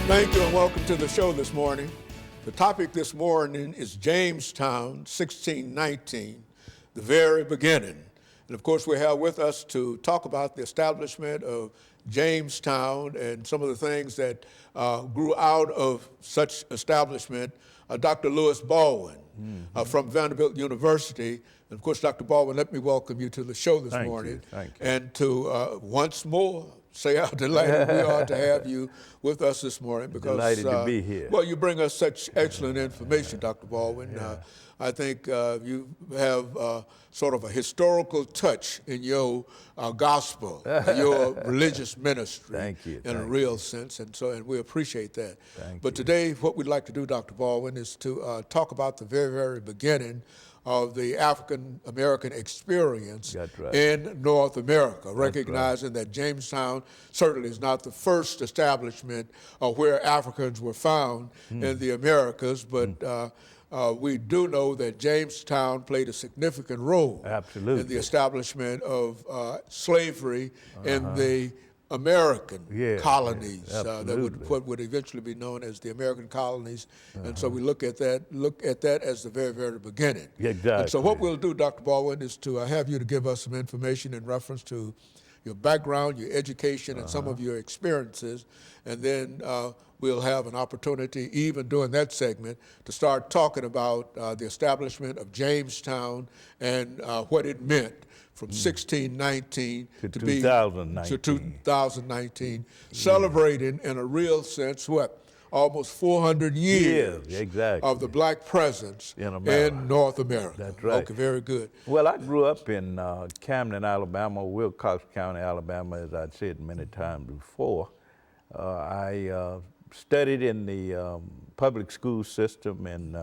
Thank you and welcome to the show this morning. The topic this morning is Jamestown, 1619, the very beginning. And of course, we have with us to talk about the establishment of Jamestown and some of the things that grew out of such establishment, Dr. Lewis Baldwin from Vanderbilt University. And of course, Dr. Baldwin, let me welcome you to the show this morning. Thank you. And to once more say how delighted we are to have you with us this morning. Because, delighted to be here. Well, you bring us such excellent information, Dr. Baldwin. I think you have sort of a historical touch in your gospel, your religious ministry. Thank you. In a real sense, and we appreciate that. But today, what we'd like to do, Dr. Baldwin, is to talk about the very, very beginning of the African-American experience in North America, recognizing that Jamestown certainly is not the first establishment where Africans were found in the Americas, but we do know that Jamestown played a significant role in the establishment of slavery in the American colonies, what would eventually be known as the American colonies, and so we look at that as the very, very beginning. Exactly. And so what we'll do, Dr. Baldwin, is to have you to give us some information in reference to your background, your education, and some of your experiences, and then we'll have an opportunity, even during that segment, to start talking about the establishment of Jamestown and what it meant from 1619 to 2019, celebrating in a real sense almost 400 years of the black presence in North America. That's right. Okay, very good. Well, I grew up in Camden, Alabama, Wilcox County, Alabama, as I'd said many times before. I studied in the public school system in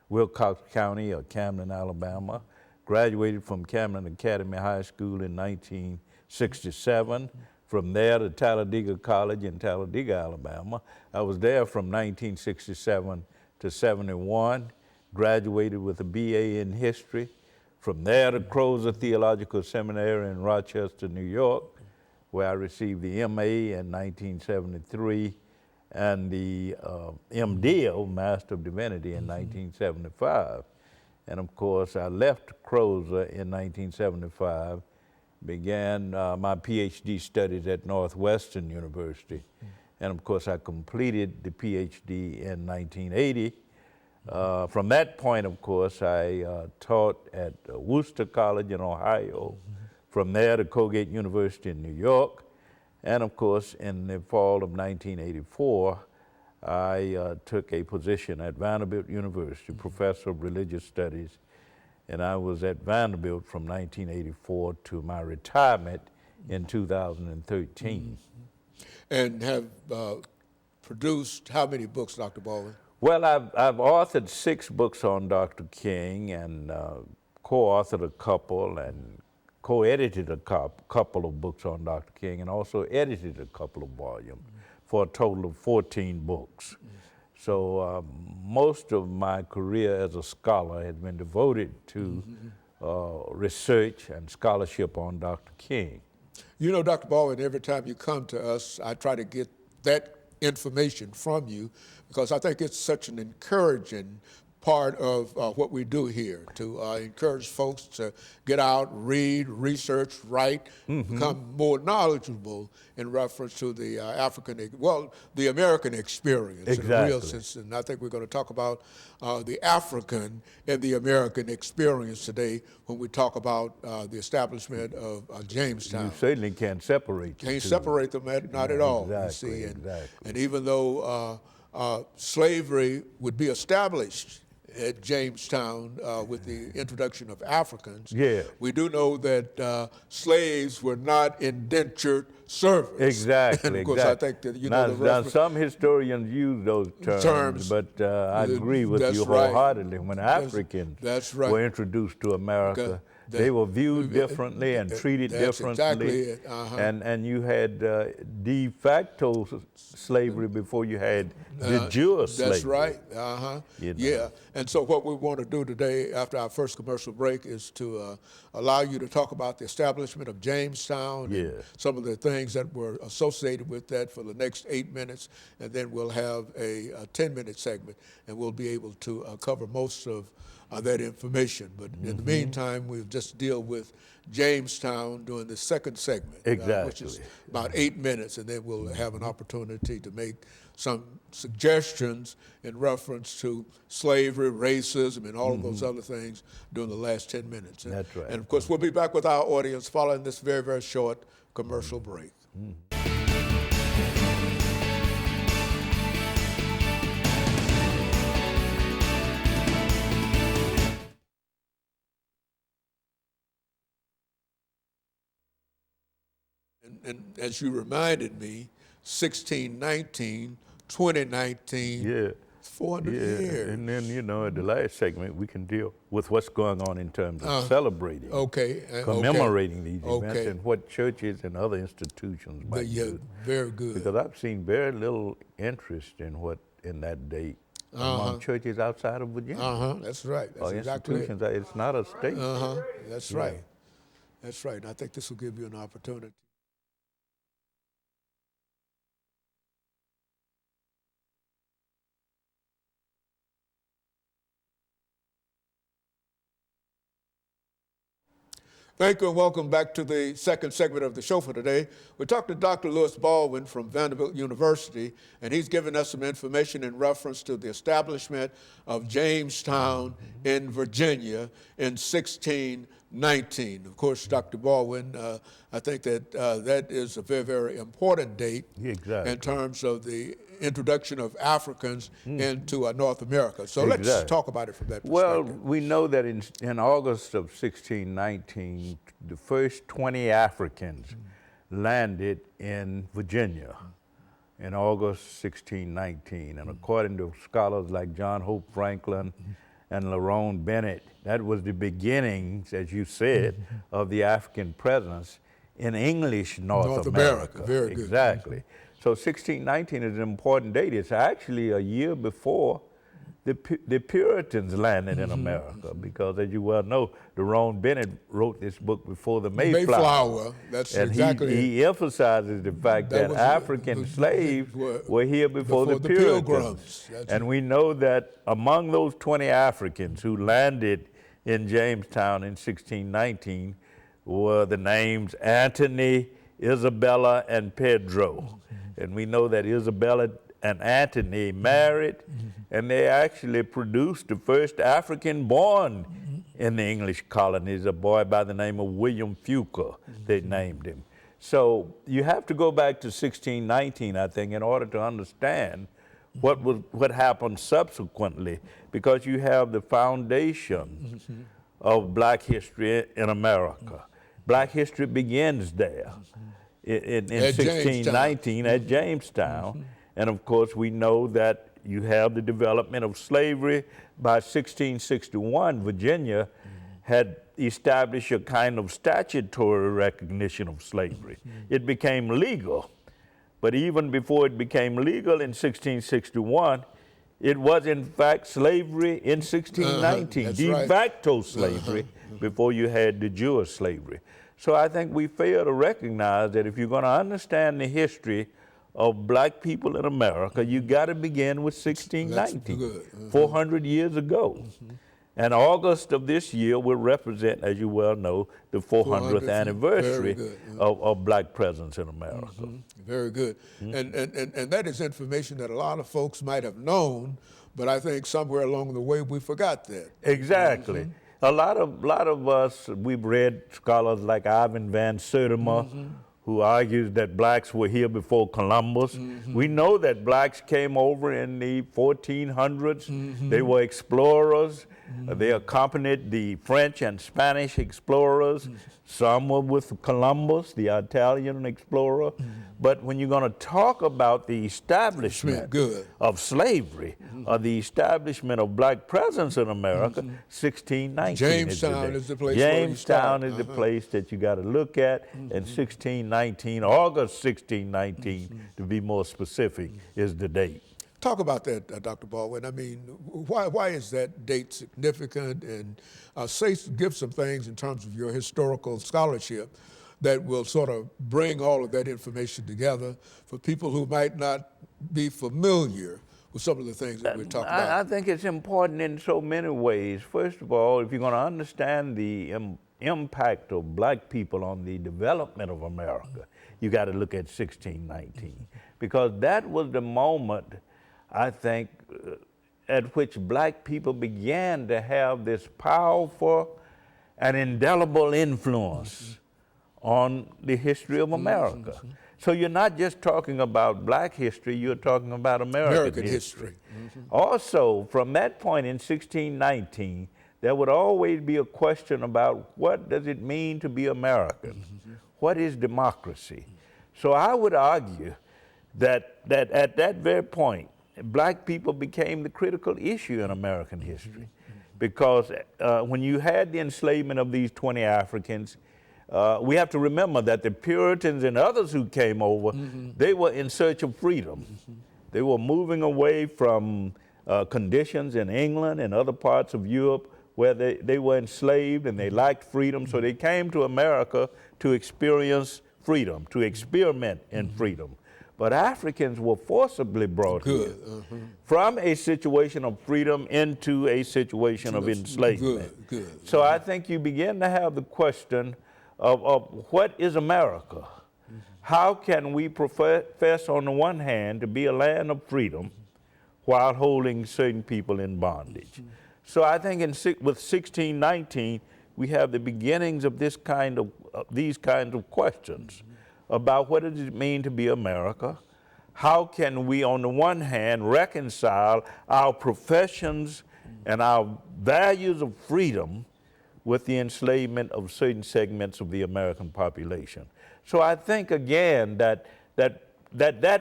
Wilcox County or Camden, Alabama. Graduated from Camden Academy High School in 1967. From there to Talladega College in Talladega, Alabama. I was there from 1967 to 71. Graduated with a BA in history. From there to Crozer Theological Seminary in Rochester, New York, where I received the MA in 1973 and the MDiv, Master of Divinity, in 1975. And of course, I left Crozer in 1975, began my PhD studies at Northwestern University. And of course, I completed the PhD in 1980. From that point, of course, I taught at Worcester College in Ohio. From there to Colgate University in New York. And of course, in the fall of 1984, I took a position at Vanderbilt University, professor of religious studies, and I was at Vanderbilt from 1984 to my retirement in 2013. And have produced how many books, Dr. Baldwin? Well, I've authored 6 books on Dr. King and co-authored a couple and co-edited a couple of books on Dr. King and also edited a couple of volumes for a total of 14 books. So most of my career as a scholar has been devoted to research and scholarship on Dr. King. You know, Dr. Baldwin, every time you come to us, I try to get that information from you because I think it's such an encouraging part of what we do here, to encourage folks to get out, read, research, write, become more knowledgeable in reference to the the American experience in a real sense. And I think we're going to talk about the African and the American experience today when we talk about the establishment of Jamestown. You certainly can't separate them. Can't separate them, not at all, you see. And even though slavery would be established at Jamestown with the introduction of Africans, we do know that slaves were not indentured servants. Exactly. And of course, I think that now some historians use those terms, but I agree with you wholeheartedly. When Africans were introduced to America, they were viewed differently and treated differently. Exactly it. And you had de facto slavery before you had de jure slavery. That's right. Yeah. And so what we want to do today, after our first commercial break, is to allow you to talk about the establishment of Jamestown and some of the things things that were associated with that for the next 8 minutes, and then we'll have a 10-minute segment, and we'll be able to cover most of that information. But in the meantime, we'll just deal with Jamestown during the second segment, which is about 8 minutes, and then we'll have an opportunity to make some suggestions in reference to slavery, racism, and all of those other things during the last 10 minutes. That's right. And of course, we'll be back with our audience following this very, very short commercial break. And as you reminded me, 1619, 2019, Yeah. 400 years. And then, you know, at the last segment, we can deal with what's going on in terms of celebrating, commemorating these events, and what churches and other institutions might do. Very good. Because I've seen very little interest in that date among churches outside of Virginia. That's right. That's exactly it. Institutions, it's not a state. That's right. That's right. And I think this will give you an opportunity. Thank you and welcome back to the second segment of the show for today. We're talking to Dr. Lewis Baldwin from Vanderbilt University, and he's given us some information in reference to the establishment of Jamestown in Virginia in 1619. Of course, Dr. Baldwin, I think that that is a very, very important date in terms of the introduction of Africans into North America. So let's talk about it from that perspective. Well, we know that in August of 1619, the first 20 Africans landed in Virginia in August 1619. And according to scholars like John Hope Franklin and Lerone Bennett, that was the beginnings, as you said, of the African presence in English North America. Very good. Exactly. So 1619 is an important date. It's actually a year before the Puritans landed in America, because as you well know, Lerone Bennett wrote this book before the Mayflower. That's and exactly he emphasizes the fact that African slaves were here before the Puritans. And we know that among those 20 Africans who landed in Jamestown in 1619 were the names Antony, Isabella, and Pedro. And we know that Isabella and Antony married, and they actually produced the first African born in the English colonies, a boy by the name of William Fuqua, they named him. So you have to go back to 1619, I think, in order to understand what happened subsequently, because you have the foundation of Black history in America. Black history begins there. In 1619 at Jamestown. And of course, we know that you have the development of slavery. By 1661, Virginia had established a kind of statutory recognition of slavery. It became legal. But even before it became legal in 1661, it was in fact slavery in 1619, de facto slavery, before you had the Jewish slavery. So I think we fail to recognize that if you're going to understand the history of Black people in America, you got to begin with 1619, 400 years ago. And August of this year will represent, as you well know, the 400th anniversary of Black presence in America. Very good. And that is information that a lot of folks might have known, but I think somewhere along the way we forgot that. Exactly. A lot of us, we've read scholars like Ivan Van Sertima, who argues that Blacks were here before Columbus. We know that Blacks came over in the 1400s. They were explorers. They accompanied the French and Spanish explorers. Some were with Columbus, the Italian explorer. But when you're going to talk about the establishment of slavery, or the establishment of Black presence in America, 1619 Jamestown is the place. Jamestown is the place that you got to look at. And 1619, August 1619, to be more specific, is the date. Talk about that, Dr. Baldwin. I mean, why is that date significant? And give some things in terms of your historical scholarship that will sort of bring all of that information together for people who might not be familiar with some of the things that we're talking about? I think it's important in so many ways. First of all, if you're going to understand the impact of black people on the development of America, you got to look at 1619, because that was the moment, I think, at which black people began to have this powerful and indelible influence on the history of America. So you're not just talking about black history, you're talking about American history. Also, from that point in 1619, there would always be a question about what does it mean to be American? What is democracy? So I would argue that at that very point, black people became the critical issue in American history, because when you had the enslavement of these 20 Africans, we have to remember that the Puritans and others who came over, they were in search of freedom. They were moving away from conditions in England and other parts of Europe where they were enslaved and they lacked freedom. So they came to America to experience freedom, to experiment in freedom. But Africans were forcibly brought here from a situation of freedom into a situation of enslavement. So I think you begin to have the question of what is America? How can we profess on the one hand to be a land of freedom while holding certain people in bondage? So I think with 1619, we have the beginnings of these kinds of questions about what does it mean to be America? How can we, on the one hand, reconcile our professions and our values of freedom with the enslavement of certain segments of the American population? So I think, again, that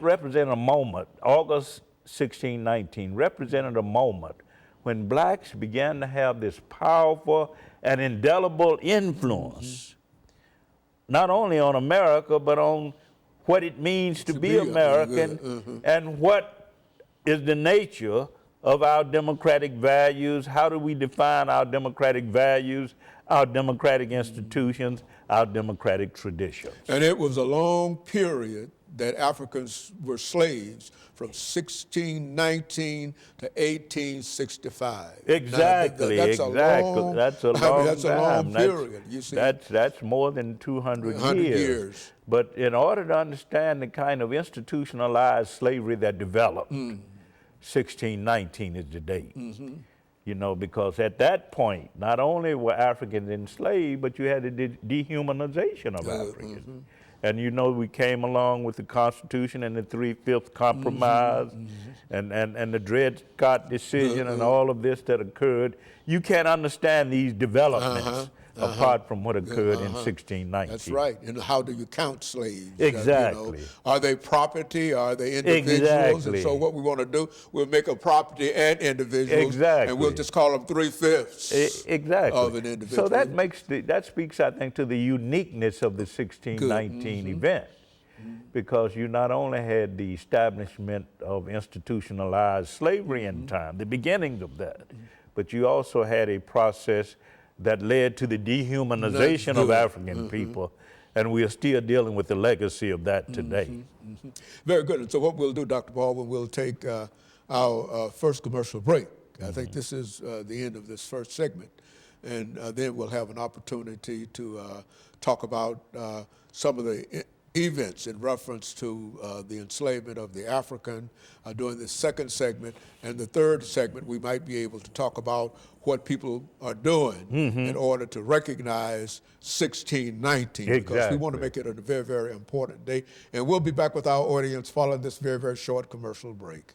represented a moment, August 1619 represented a moment when blacks began to have this powerful and indelible influence, not only on America, but on what it means to be American, and what is the nature of our democratic values. How do we define our democratic values, our democratic institutions, our democratic traditions? And it was a long period that Africans were slaves from 1619 to 1865. Exactly, Now, exactly. That's a long that's time. a long period, you see. That's more than 200 years. But in order to understand the kind of institutionalized slavery that developed, 1619 is the date. You know, because at that point, not only were Africans enslaved, but you had the dehumanization of Africans. And you know, we came along with the Constitution and the 3/5 Compromise and the Dred Scott decision and all of this that occurred. You can't understand these developments apart from what occurred in 1619. That's right. And how do you count slaves? Exactly. You know, are they property? Are they individuals? Exactly. And so what we want to do, we'll make a property and individuals. Exactly. And we'll just call them 3/5 exactly. of an individual. So that speaks, I think, to the uniqueness of the 1619 event, because you not only had the establishment of institutionalized slavery in time, the beginnings of that, but you also had a process that led to the dehumanization of African people, and we are still dealing with the legacy of that today. Very good. And so what we'll do, Dr. Baldwin, we'll take our first commercial break. I think this is the end of this first segment, and then we'll have an opportunity to talk about some of the events in reference to the enslavement of the African during the second segment. And the third segment, we might be able to talk about what people are doing in order to recognize 1619, because we want to make it a very, very important day. And we'll be back with our audience following this very, very short commercial break.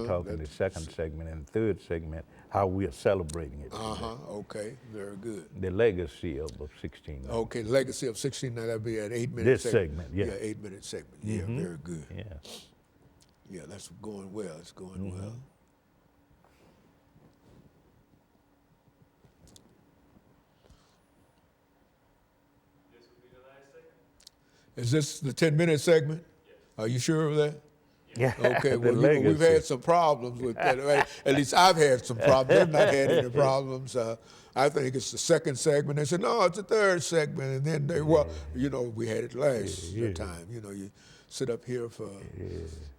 Talking the second segment and third segment, how we are celebrating it. Okay, very good. The legacy of 1619. Okay, legacy of 1619, that'll be an 8-minute This segment. segment, yeah. Yeah, 8-minute segment. Yeah, very good. Yeah. Yeah, that's going well. It's going well. Is this the 10-minute segment? Are you sure of that? Yeah. Okay, the well, you know, we've legacy. had some problems with that. At least I've had some problems. They've not had any problems. I think it's the second segment. They said, no, it's the third segment. And then they, well, you know, we had it last time. You know, you sit up here for,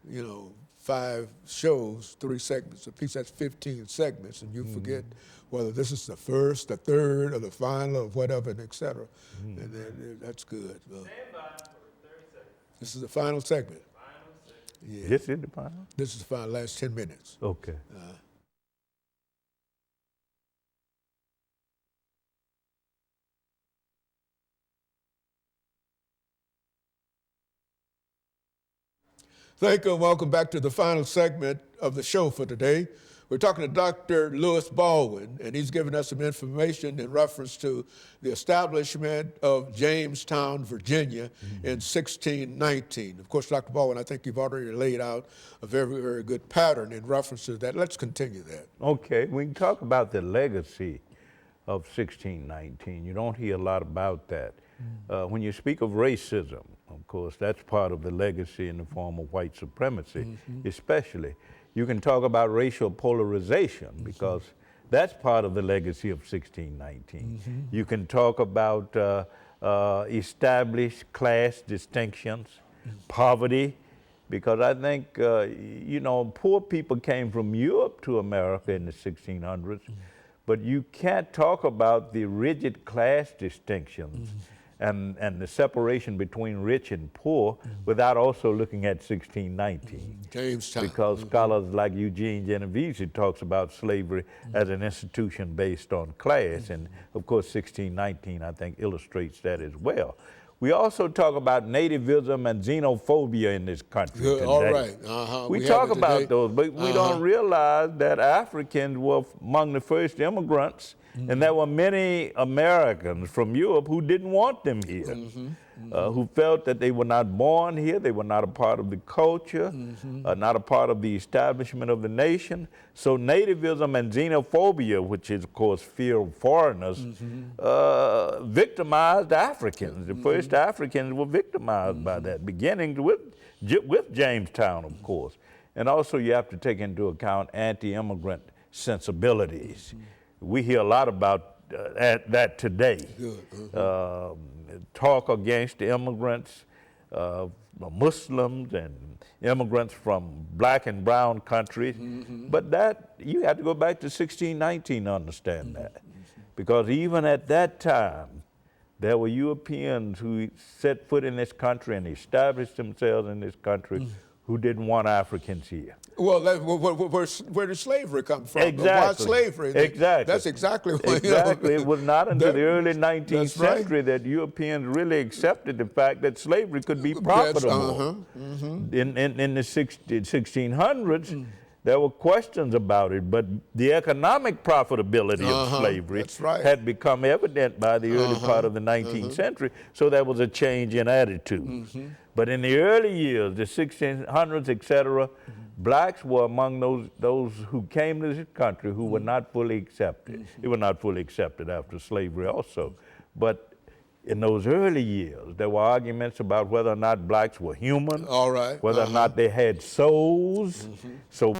you know, 5 shows, 3 segments apiece. That's 15 segments. And you forget whether this is the first, the third, or the final, or whatever, and et cetera. And then, that's good. Stand by for the third segment. This is the final segment. Final segment. Yeah. This is the final? This is the final, last 10 minutes. Okay. Thank you and welcome back to the final segment of the show for today. We're talking to Dr. Lewis Baldwin, and he's giving us some information in reference to the establishment of Jamestown, Virginia in 1619. Of course, Dr. Baldwin, I think you've already laid out a very, very good pattern in reference to that. Let's continue that. Okay, we can talk about the legacy of 1619. You don't hear a lot about that. When you speak of racism, of course, that's part of the legacy in the form of white supremacy, especially. You can talk about racial polarization because that's part of the legacy of 1619. You can talk about established class distinctions, poverty, because I think, you know, poor people came from Europe to America in the 1600s, but you can't talk about the rigid class distinctions and the separation between rich and poor without also looking at 1619. Jamestown. Because scholars like Eugene Genovese talks about slavery as an institution based on class, and of course 1619 I think illustrates that as well. We also talk about nativism and xenophobia in this country Good. today. All right. We talk about those, but we don't realize that Africans were among the first immigrants, and there were many Americans from Europe who didn't want them here, who felt that they were not born here, they were not a part of the culture, not a part of the establishment of the nation. So nativism and xenophobia, which is of course fear of foreigners, victimized Africans. The first Africans were victimized by that, beginning with Jamestown, of course. And also you have to take into account anti-immigrant sensibilities. We hear a lot about that today. Talk against the immigrants, Muslims and immigrants from black and brown countries. But that, you have to go back to 1619 to understand that. Because even at that time, there were Europeans who set foot in this country and established themselves in this country who didn't want Africans here. Well, where did slavery come from? Exactly. Why slavery? Exactly. That's exactly what, exactly. You know, It was not until the early 19th century right. that Europeans really accepted the fact that slavery could be profitable. In the 1600s, there were questions about it, but the economic profitability of slavery had become evident by the early part of the 19th century, so there was a change in attitude. But in the early years, the 1600s, et cetera, blacks were among those who came to this country who were not fully accepted. They were not fully accepted after slavery also. But in those early years, there were arguments about whether or not blacks were human, whether or not they had souls. So